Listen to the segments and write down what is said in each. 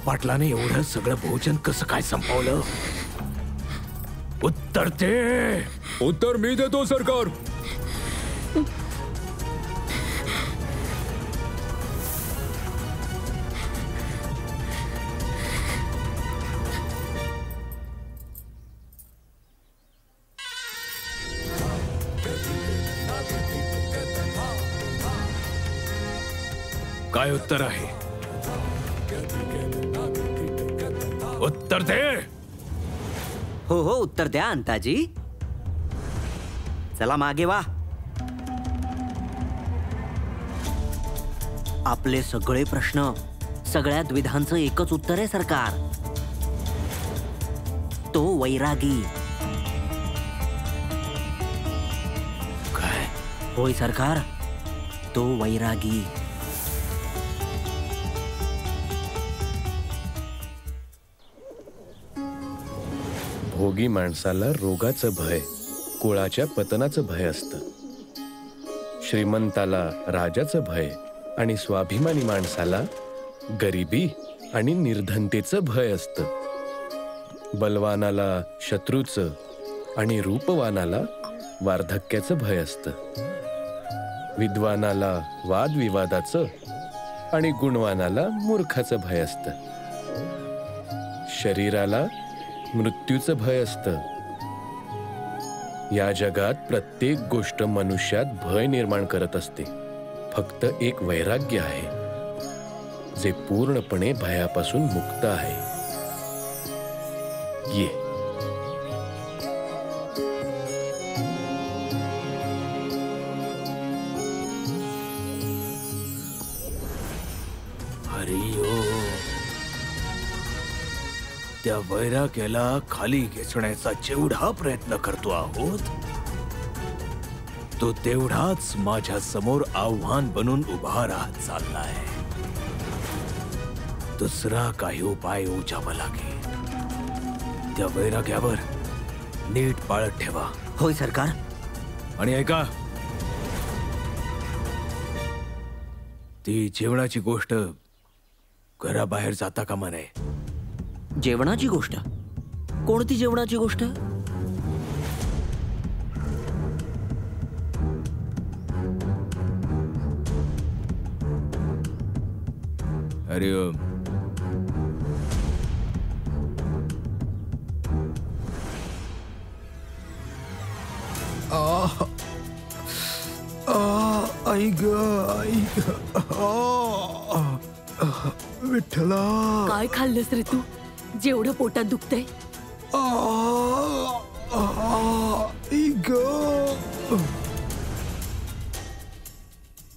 पाटलाने एवढं सगळं भोजन कसं काय संपवलं? उत्तर दे. उत्तर मी देतो सरकार. काय उत्तर आहे? उत्तर दे. हो हो, उत्तर द्या अंताजी. चला मागे वा. आपले सगळे प्रश्न, सगळ्या द्विधांचं एकच उत्तर आहे सरकार. तो वैरागी. काय? होय सरकार, तो वैरागी. भोगी माणसाला रोगाचं भय, कुळाच्या पतनाचं भय असतं. श्रीमंताला राजाचं भय आणि स्वाभिमानी माणसाला गरिबी आणि निर्धनतेचं भय असतं. बलवानाला शत्रूचं आणि रूपवानाला वार्धक्याचं भय असतं. विद्वानाला वादविवादाचं आणि गुणवानाला मूर्खाचं भय असतं. शरीराला मृत्यूचं भय असतं. या जगात प्रत्येक गोष्ट मनुष्यात भय निर्माण करत असते. फक्त एक वैराग्य आहे जे पूर्णपणे भयापासून मुक्त आहे. ये. त्या वैराग्याला खाली घेचण्याचा जेवढा प्रयत्न करतो आहोत, तो तेवढाच माझ्या समोर आव्हान बनून उभा राहत चाललाय. दुसरा काही उपाय योजावा लागेल. त्या वैराग्यावर नीट पाळत ठेवा. होय सरकार. आणि ऐका, ती जेवणाची गोष्ट घराबाहेर जाता कामा नये. जेवणाची गोष्ट? कोणती जेवणाची गोष्ट? अरे आई ग, आई ग. विठ्ठला, काय खाल्लंस रे तू? जेवढं पोटात दुखतंय. आई ग.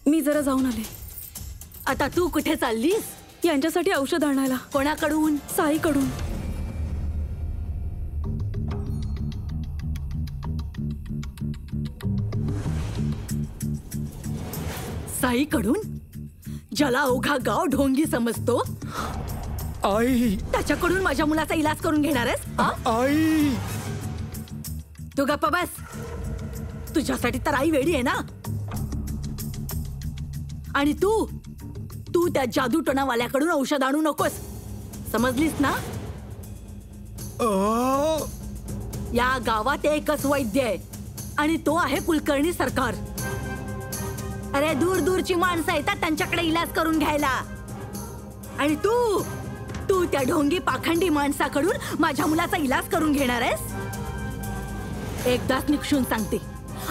मी जरा जाऊन आले. आता तू कुठे चाललीस? यांच्यासाठी औषध आणायला. कोणाकडून? साईकडून. साईकडून? ज्याला अवघा गाव ढोंगी समजतो, आई, त्याच्याकडून माझ्या मुलाचा इलाज करून घेणार आहेस? आई. तू गप्पा बस. तुझ्यासाठी तर आई वेडी आहे ना. आणि तू त्या जादू टोनावाल्याकडून औषध आणू नकोस, समजलीस ना? या गावात एकच वैद्य आहे आणि तो आहे कुलकर्णी सरकार. अरे दूर दूरची माणसं येतात त्यांच्याकडे इलाज करून घ्यायला. आणि तू त्या ढोंगी पाखंडी माणसाकडून माझ्या मुलाचा इलाज करून घेणार आहेस? एकदाच निक्षून सांगते,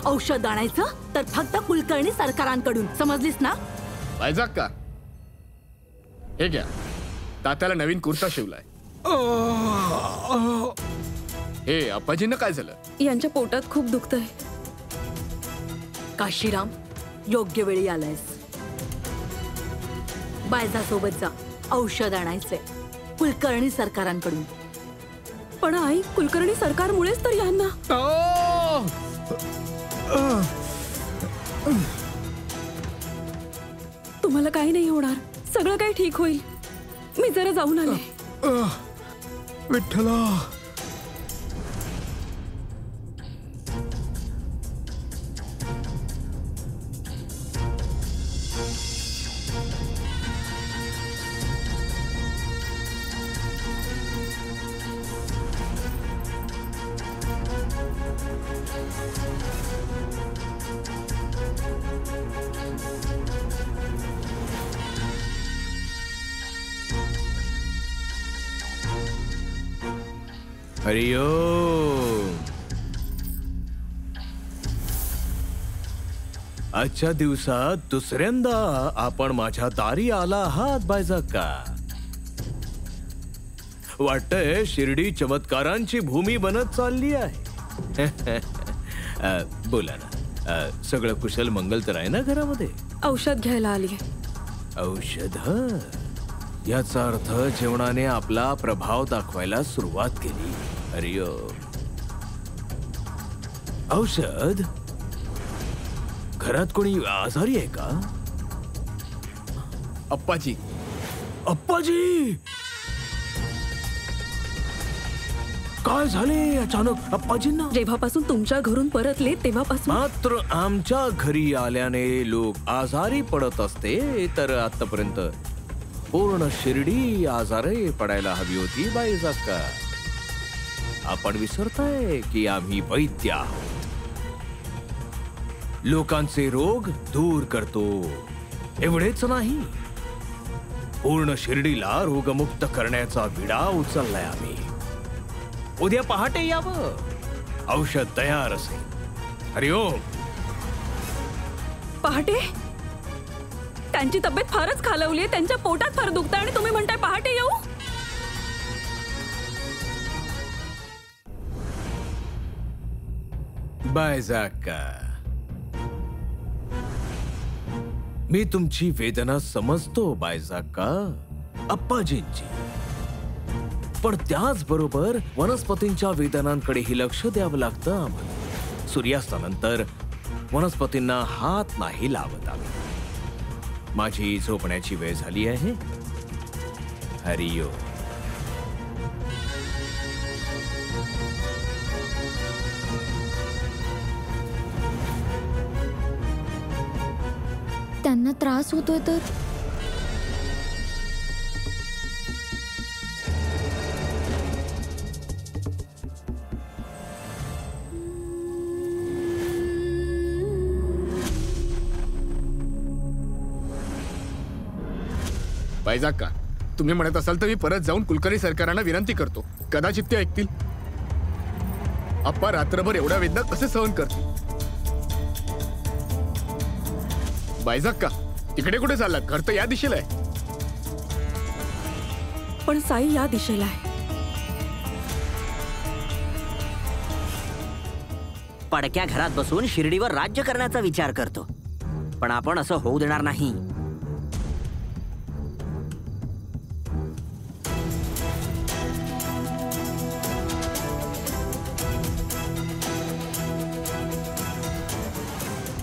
औषध आणायचं तर फक्त कुलकर्णी सरकारांकडून, समजलीस ना? वायजाक का? हे घ्या, तात्याला नवीन कुर्ता शिवलाय. हे अप्पाजींना काय झालं? यांच्या पोटात खूप दुखतंय. काशीराम, योग्य वेळी आलायस. बायजा सोबत जा, औषध आणायचंय कुलकर्णी सरकारांकडून. पण आई, कुलकर्णी सरकारमुळेच तर यांना. तुम्हाला काही नाही होणार, सगळं काही ठीक होईल. मी जरा जाऊन आले. विठ्ठला. हरिओम. आजच्या दिवसात दुसऱ्यांदा आपण माझ्या दारी आला आहात बायजाक्का. वाटतंय शिर्डी चमत्कारांची भूमी बनत चालली आहे. बोला ना, सगळं कुशल मंगल तर आहे ना घरामध्ये? औषध घ्यायला आली. औषध? याचा अर्थ जेवणाने आपला प्रभाव दाखवायला सुरुवात केली. हरिओ. औषध? घरात कोणी आजारी आहे का? अप्पाजी. अप्पाजी काय झाले अचानक अप्पाजींना? जेव्हापासून तुमच्या घरून परतले तेव्हापासून. मात्र आमच्या घरी आल्याने लोक आजारी पडत असते तर आतापर्यंत पूर्ण शिर्डी आजारी पडायला हवी होती बाईजाक्का. आपण विसरताय की आम्ही वैद्य आहोत. लोकांचे रोग दूर करतो. एवढेच नाही, पूर्ण शिर्डीला रोगमुक्त करण्याचा विडा उचललाय आम्ही. उद्या पहाटे यावं, औषध तयार असेल. हरिओम. पहाटे? त्यांची तब्येत फारच खालवली. त्यांच्या पोटात फार दुखतं आणि तुम्ही म्हणताय पहाटे येऊ? बायजाक्का, मी तुमची वेदना समजतो बायजाक्का, अप्पाजींची. पण त्याचबरोबर वनस्पतींच्या वेदनांकडेही लक्ष द्यावं लागतं आम्हाला. सूर्यास्तानंतर वनस्पतींना हात नाही लावत आम्ही. माझी झोपण्याची वेळ झाली आहे. हरिओ. त्यांना त्रास होतोय तर? बाईजाक्का, तुम्ही म्हणत असाल तर मी परत जाऊन कुलकर्णी सरकारांना विनंती करतो. कदाचित ते ऐकतील. अप्पा रात्रभर एवढ्या वेदना कसे सहन करतील? बाईजाक्का, तिकडे कुठे चालला? घर तर या दिशेला आहे. पण साई या दिशेला आहे. पडक्या घरात बसून शिर्डीवर राज्य करण्याचा विचार करतो. पण आपण असं होऊ देणार नाही.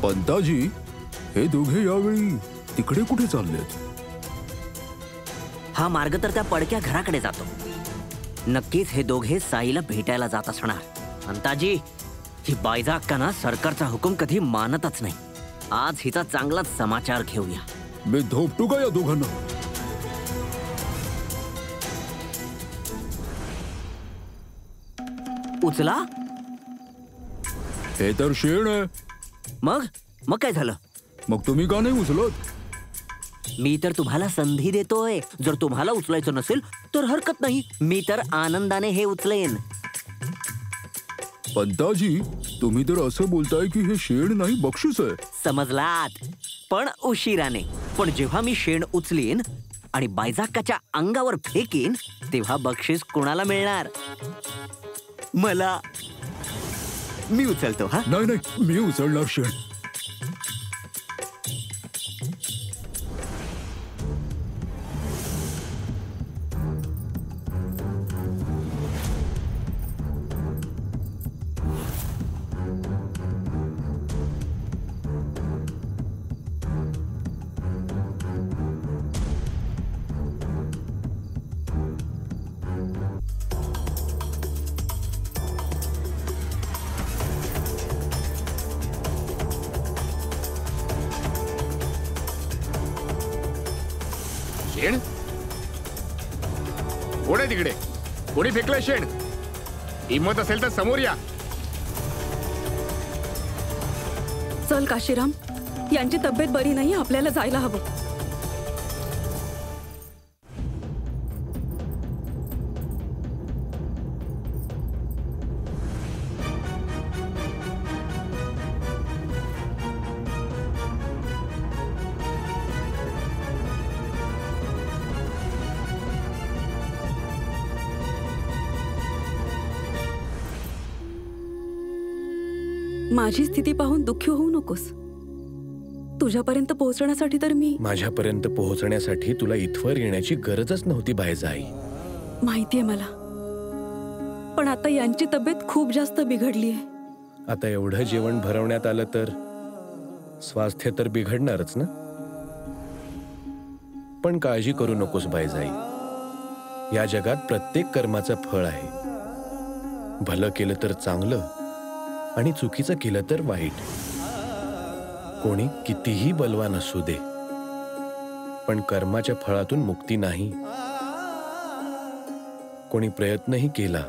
पंताजी, हे दोघे यावेळी तिकडे कुठे चाललेत? हा मार्ग तर त्या पडक्या घराकडे जातो. नक्कीच हे दोघे साईला भेटायला जात असणार. अंताजी, ही बायजाक्का ना सरकारचा हुकूम कधी मानतच नाही. आज हिचा चांगलाच समाचार घेऊया. मी धोपटू का या दोघांना? उचला. हे तर शेण आहे. मग मग काय झालं? मग तुम्ही का नाही उचलत? मी तर तुम्हाला संधी देतोय. जर तुम्हाला उचलायचं नसेल तर हरकत नाही. मी तर आनंदाने हे उचलेन. पंताजी, तुम्ही तर असं बोलताय की हे शेण नाही, बक्षीस आहे. समजलात, पण उशिराने. पण जेव्हा मी शेण उचलीन आणि बायजाक्काच्या अंगावर फेकीन तेव्हा बक्षीस कोणाला मिळणार? मला. मी उचलतो. हा नाही नाही, मी उचलणार शेण. शेण? कोण आहे तिकडे? कोणी फेकलंय शेण? हिम्मत असेल तर समोर या. चल काशीराम, यांची तब्येत बरी नाही. आपल्याला जायला हवं. माझी स्थिती पाहून दुःखी होऊ नकोस. तुझ्यापर्यंत पोहोचण्यासाठी तर मी माझ्यापर्यंत पोहोचण्यासाठी तुला इथवर येण्याची गरजच नव्हती बायजाई. माहितीये मला, पण आता यांची तब्येत खूप जास्त बिघडली आहे. आता एवढं जेवण भरवण्यात आलं तर स्वास्थ्य तर बिघडणारच ना. पण काळजी करू नकोस बायजाई. या जगात प्रत्येक कर्माचं फळ आहे. भलं केलं तर चांगलं आणि चुकीचं केलं तर वाईट. कोणी कितीही बलवान असू दे, पण कर्माच्या फळातून मुक्ती नाही. कोणी प्रयत्नही केला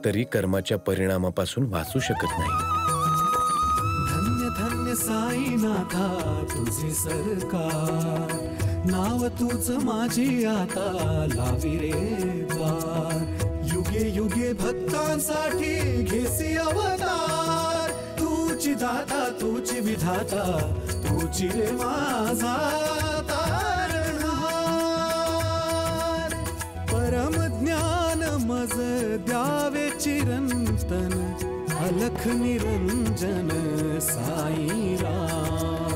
तरी कर्माच्या परिणामापासून वाचू शकत नाही. धन्य धन्य साईनाथा तुझे सरकार, नाव तुझ माझी आता लावी रे द्वार. युगे युगे भक्तांसाठी घेसी अवतार, तुझी दाता तुझी विधाता तुझी रे माझा तारणहार. परम ज्ञान मज द्यावे चिरंतन, अलख निरंजन साईराम.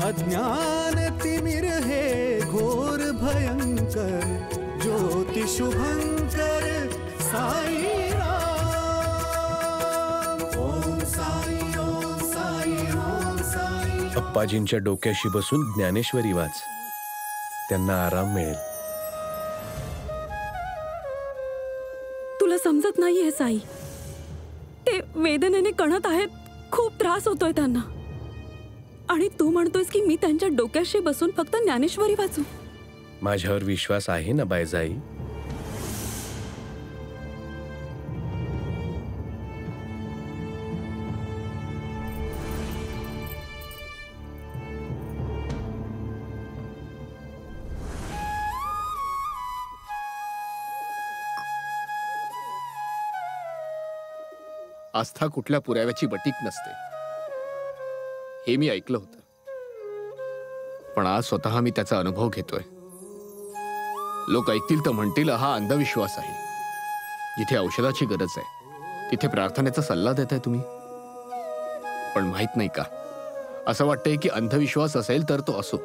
अज्ञान तिमिर हे घोर भयंकर, ज्योति शुभंकर साईराम. ओम साई ओम साई ओम साई. अप्पाजींच्या डोक्याशी बसून ज्ञानेश्वरी वाच, त्यांना आराम मिळेल. तुला समजत नाहीये साई, ते वेदनेने कणत आहेत. खूप त्रास होतोय त्यांना, आणि तू म्हणतोयस की मी त्यांच्या डोक्याशी बसून फक्त ज्ञानेश्वरी वाचू. माझ्यावर विश्वास आहे ना बायजाई? आस्था कुठल्या पुराव्याची बटीक नसते, हे मी ऐकलं होतं. पण आज स्वतः मी त्याचा अनुभव घेतोय. लोक ऐकतील तर म्हणतील हा अंधविश्वास आहे. जिथे औषधाची गरज आहे तिथे प्रार्थनेचा सल्ला देताय तुम्ही. पण माहित नाही का, असं वाटतंय की अंधविश्वास असेल तर तो असो.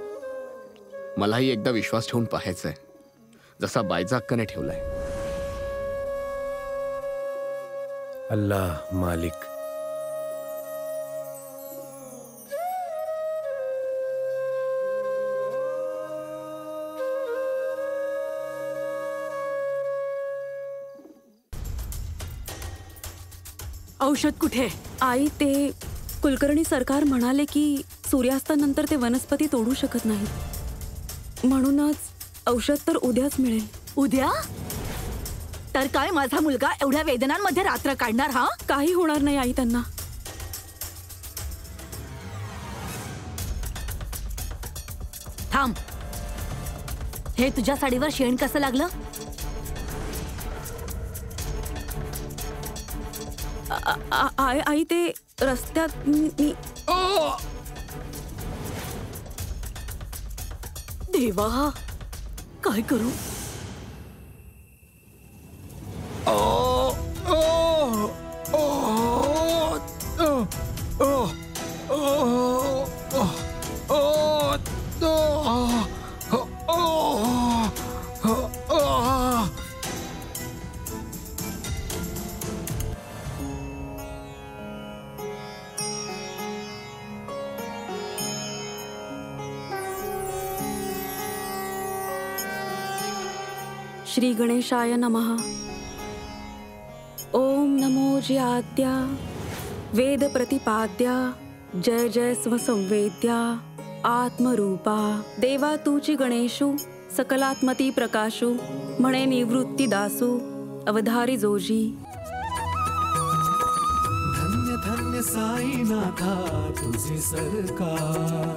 मलाही एकदा विश्वास ठेवून पाहायचाय, जसा बायजाक्काने ठेवलाय. अल्लाह मालिक. औषध कुठे? आई, ते कुलकर्णी सरकार म्हणाले की सूर्यास्तानंतर ते वनस्पती तोडू शकत नाही. म्हणूनच औषध तर उद्याच मिळेल. उद्या? तर काय माझा मुलगा एवढ्या वेदनांमध्ये रात्र काढणार? हा, काही होणार नाही आई त्यांना. थांब, हे तुझ्या साडीवर शेण कसं लागलं? आई, ते रस्त्यात मी. देवा, काय करू? श्री गणेशाय नमः. ओम नमो ज्याद्या वेद प्रतिपाद्या, जय जय स्वसंवेद्या आत्मरूपा. देवा तुची गणेशू सकलात्मती प्रकाशू, म्हणे निवृत्ती दासू अवधारी जोजी. धन्य धन्य साईनाथा तुझे सरकार,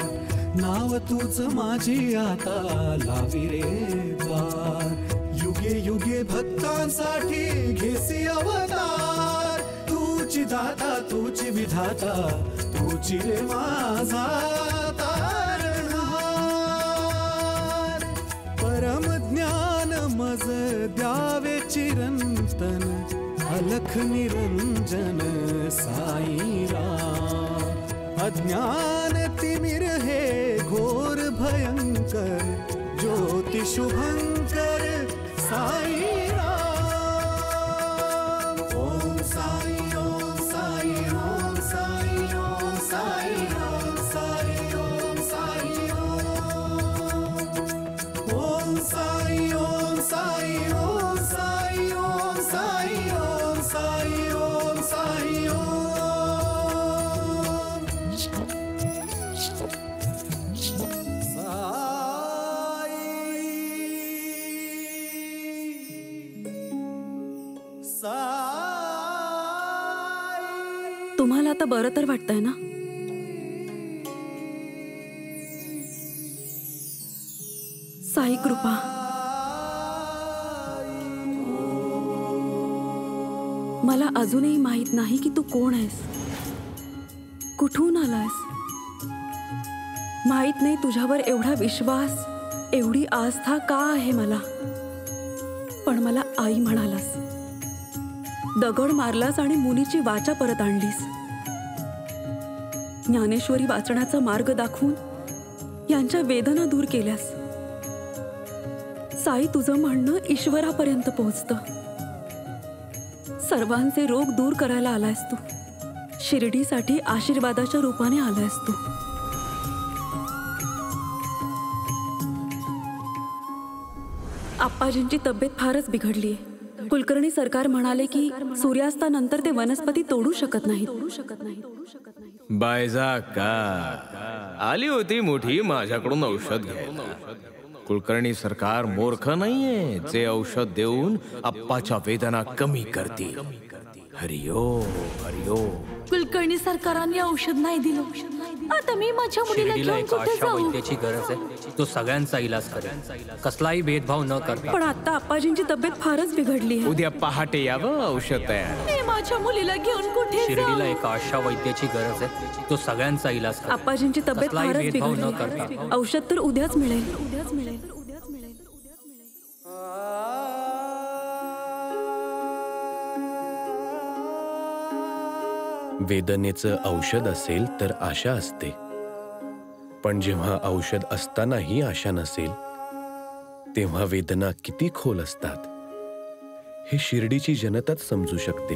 नाव तुझ माझी आता लावी रे द्वार. युगे युगे भक्तांसाठी घेसी अवतार, तुझी दाता तुझी विधाता तुझी रे माझा तारणहार. परम ज्ञान मज द्यावे चिरंतन, अलख निरंजन साई राम। अज्ञान तिमिर है घोर भयंकर, ज्योति शुभंकर साई राम। ओम साई ओम साई ओम साई ओम साई ओम साई ओम साई ओम साई ओम साई ओम साई ओम साई ओम साई ओम साई तुम्हाला आता बरं तर वाटतंय ना? साई कृपा. मला अजूनही माहित नाही की तू कोण आहेस, कुठून आलायस. माहित नाही तुझ्यावर एवढा विश्वास, एवढी आस्था का आहे मला. पण मला आई म्हणालास, दगड मारलास आणि मुनीची वाचा परत आणलीस. ज्ञानेश्वरी वाचण्याचा मार्ग दाखवून यांच्या वेदना दूर केल्यास. साई, तुझं म्हणणं ईश्वरापर्यंत पोहोचतं. सर्वांचे रोग दूर करायला आलायस तू. शिर्डीसाठी आशीर्वादाच्या रूपाने आलायस तू. आप्पाजींची तब्येत फारच बिघडलीये. कुलकर्णी सरकार म्हणाले की सूर्यास्तानंतर ते वनस्पती तोडू शकत नाही. बायजाक्का आली होती मोठी माझ्याकडून औषध घ्यायला. कुलकर्णी सरकार मूर्ख नाहीये जे औषध देऊन आप्पाच्या वेदना कमी करतील. हरिओ हरिओ. कुलकर्णी सरकारांनी औषध नाही दिलं. आता मी माझ्या मुलीला घेऊन कुठे जाऊ? वैद्याची गरज आहे, तो सगळ्यांचा इलाज करेल, कसलाही भेदभाव न करता. पण आता आप्पाजींची तब्येत फारच बिघडली आहे. उद्या पहाटे यावं औषध तयार. मी माझ्या मुलीला घेऊन कुठे शिर्डीला जाऊ? एका अशा वैद्याची गरज आहे, तो सगळ्यांचा इलाज करेल. आप्पाजींची तब्येत कसलाही फारच भेदभाव न बिघडली. करता. औषध तर उद्याच मिळेल. वेदनेचं औषध असेल तर आशा असते, पण जेव्हा औषध असतानाही आशा नसेल तेव्हा वेदना किती खोल असतात हे शिर्डीची जनताच समजू शकते.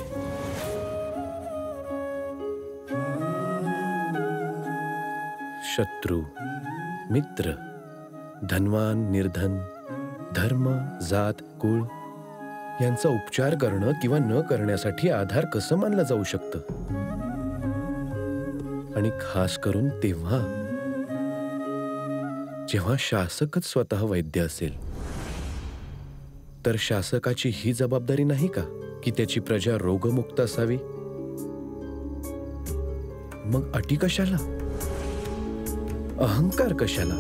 शत्रू, मित्र, धनवान, निर्धन, धर्म, जात, कुळ यांचा उपचार करणं किंवा न करण्यासाठी आधार कसं मानलं जाऊ शकतं. आणि खास करून तेव्हा जेव्हा शासकच स्वतः वैद्य असेल, तर शासकाची ही जबाबदारी नाही का की त्याची प्रजा रोगमुक्त असावी. मग अटी कशाला, अहंकार कशाला.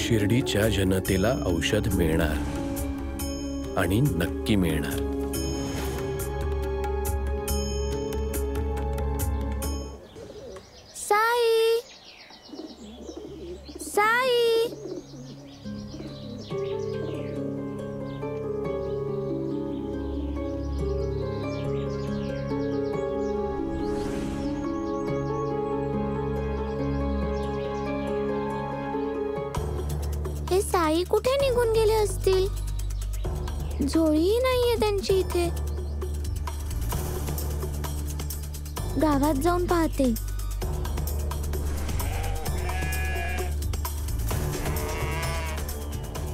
शिर्डीच्या जनतेला औषध मिळणार आणि नक्की मिळणार. साई, साई. हे साई कुठे निघून गेले असतील? झोळीही नाहीये त्यांची इथे. गावात जाऊन पाहते.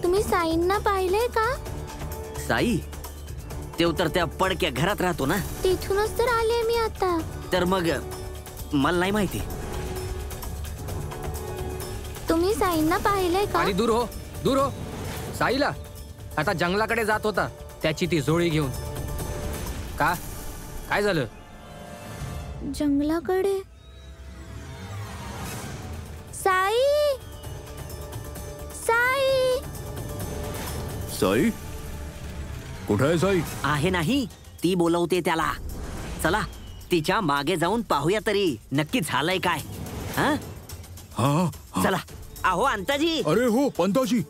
तुम्ही साईंना पाहिलंय का? साई, तेव तर त्या पडक्या घरात राहतो ना. तिथूनच तर आले मी आता. तर मग मला नाही माहिती. तुम्ही साईंना पाहिलंय का? आणि दूर हो, दूर हो. साईला आता जंगलाकडे जात होता त्याची ती झोळी घेऊन. का, काय झालं? जंगलाकडे? साई, साई. साई कुठे आहे साई? आहे नाही, ती बोलवते त्याला. चला तिच्या मागे जाऊन पाहूया तरी नक्की झालंय काय. हा हा चला. अहो अंताजी. अरे हो पंताजी.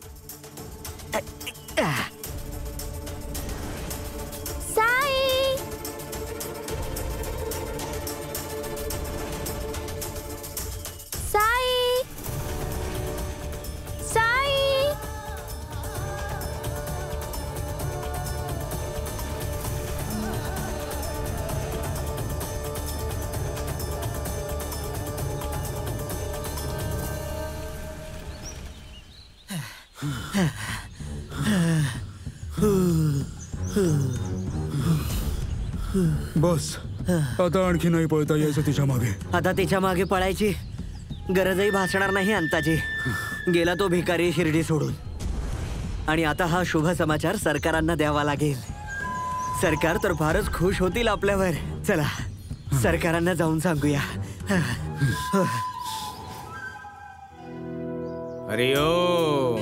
साई साई साई बस आता आणखी नाही पळता यायचं तिच्या मागे. आता तिच्या मागे पळायची गरजही भासणार नाही अंताजी. गेला तो भिकारी शिर्डी सोडून. आणि आता हा शुभ समाचार सरकारांना द्यावा लागेल. सरकार तर फारच खुश होतील आपल्यावर. चला सरकारांना जाऊन सांगूया. अरे ओ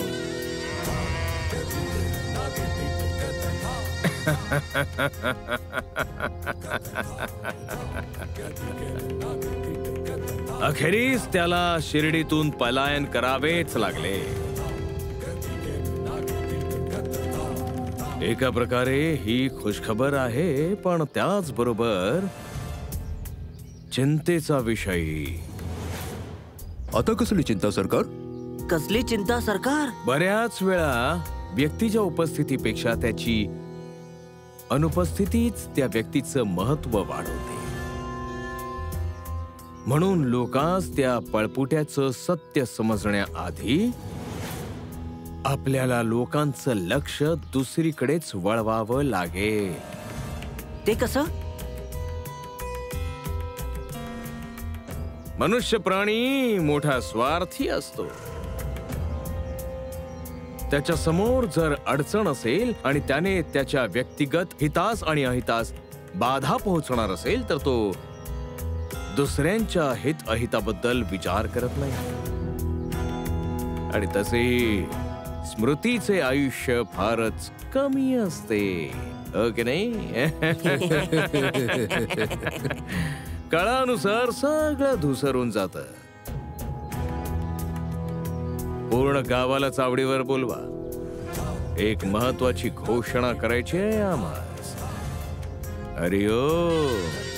अखेरीस त्याला शिर्डीतून पलायन करावेच लागले. एका प्रकारे ही खुशखबर आहे, पण त्याच बरोबर चिंतेचा विषय. आता कसली चिंता सरकार? कसली चिंता सरकार? बऱ्याच वेळा व्यक्तीच्या उपस्थितीपेक्षा त्याची अनुपस्थितीच त्या व्यक्तीचं महत्व वाढवते. म्हणून लोकांस त्या पळपुट्याचं सत्य समजण्याआधी आपल्याला लोकांचं लक्ष दुसरीकडेच वळवावं लागेल. ते कसं? मनुष्य प्राणी मोठा स्वार्थी असतो. त्याच्या समोर जर अडचण असेल आणि त्याने त्याच्या व्यक्तिगत हितास आणि अहितास बाधा पोहोचणार असेल तर तो दुसऱ्यांच्या हित अहिताबद्दल विचार करत नाही. आणि तसे स्मृतीचे आयुष्य फारच कमी असते, हो की नाही? काळानुसार सगळं धुसरून जात. पूर्ण गावाला चावडीवर बोलवा. एक महत्वाची घोषणा करायची आहे आम्हाला. हरिओम.